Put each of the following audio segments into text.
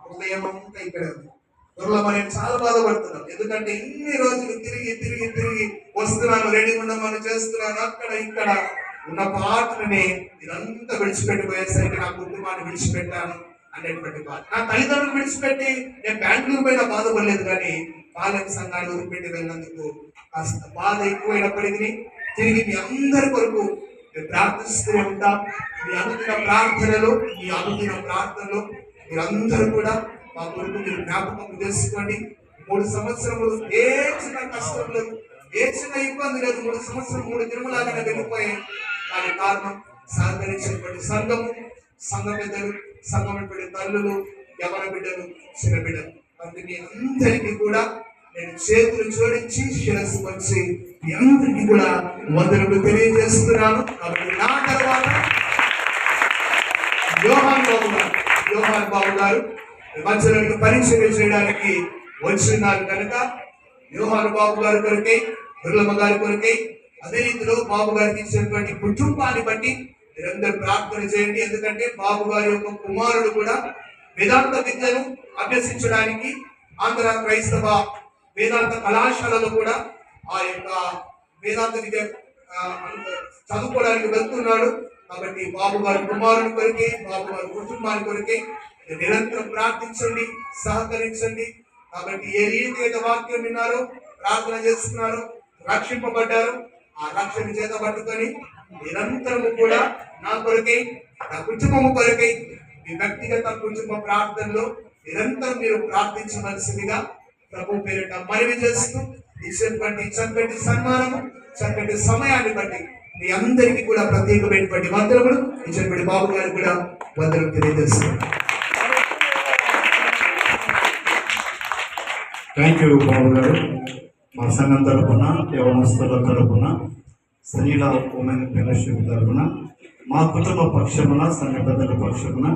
హృదయం అంతా ఇక్కడ ఉంది. దుర్లభ నేను చాలా బాధపడుతున్నాను. ఎందుకంటే ఇన్ని రోజులు తిరిగి తిరిగి తిరిగి వస్తున్నాను, రెడీ ఉండమని చేస్తున్నాను, అక్కడ ఇక్కడ ఉన్న పాటలని ఇదంతా విడిచిపెట్టిపోయేసరికి నా కుటుంబాన్ని విడిచిపెట్టాను అనేటువంటి బాధ. నా తల్లిదండ్రులు విడిచిపెట్టి నేను బెంగళూరు పైన బాధపడలేదు, కానీ పాలక సంఘాన్ని వదిలిపెట్టి వెళ్ళినందుకు కాస్త బాధ ఎక్కువైనప్పటికీ తిరిగి మీ అందరి కొరకు మేము ప్రార్థిస్తూ ఉంటాం. మీ అనుదిన ప్రార్థనలు మీరందరూ కూడా మా కొరకు మీరు జ్ఞాపకం చేసుకోండి. 3 సంవత్సరములు ఏ చిన్న కష్టం లేదు, ఏ చిన్న ఇబ్బంది లేదు. 3 సంవత్సరం 3 దినములాగానే వెళ్ళిపోయాయి. దాని కారణం సహకరించినటువంటి సంఘం పెద్దలు, సంఘం తల్లులు, యవన బిడ్డలు, చిన్న బిడ్డలు. కాబట్టి మీ అందరికీ కూడా నేను చేతులు జోడించి శిరస్సు వచ్చి మీ అందరికీ కూడా వందనములు తెలియజేస్తున్నాను. కాబట్టి నా తర్వాత యోహాన్ బాబు గారు మధ్యలోకి పరిచయం చేయడానికి వచ్చినారు కనుక యోహాన్ బాబు గారి కొరకై, దుర్లమ్మ గారి కొరకై, అదే రీతిలో బాబు గారికి ఇచ్చినటువంటి కుటుంబాన్ని బట్టి మీరందరూ ప్రార్థన చేయండి. ఎందుకంటే బాబు గారి యొక్క కుమారుడు కూడా వేదాంత విద్యను అభ్యసించడానికి ఆంధ్ర క్రైస్తవ వేదాంత కళాశాలలో కూడా ఆ యొక్క వేదాంత విద్య చదువుకోవడానికి వెళ్తున్నాడు. కాబట్టి బాబు గారి కుమారుని కొరికే, బాబు గారి కుటుంబాన్ని కొరికే నిరంతరం ప్రార్థించండి, సహకరించండి. కాబట్టి ఏ రీతి అయితే వాక్యం విన్నారో, ప్రార్థన చేస్తున్నారు, రక్షింపబడ్డారు, ఆ రక్షణ చేత పట్టుకొని నిరంతరము కూడా నా కొరకై, నా కుటుంబము కొరకై, మీ వ్యక్తిగత కుటుంబ ప్రార్థనలో నిరంతరం మీరు ప్రార్థించవలసిందిగా ప్రభు పేరిట మనవి చేస్తూ ఇచ్చినటువంటి చక్కటి సన్మానము, చక్కటి సమయాన్ని బట్టి మీ అందరికీ కూడా ప్రత్యేకమైనటువంటి వందనములు ఇచ్చినటువంటి బాబు గారికి కూడా వందనం తెలియజేస్తున్నాను. థ్యాంక్ యూ బాబు గారు. మా సంఘం తరఫున, యవనస్తుల తరఫున, స్త్రీల ఉమెన్ ఫెలోషిప్ తరఫున, మా కుటుంబ పక్షమున, సంఘ పెద్దల పక్షమున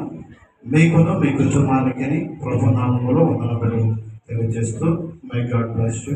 మీకును మీ కుటుంబానికి ప్రభు నామములో వందనములు తెలియజేస్తూ మై గాడ్ బ్లెస్ యు.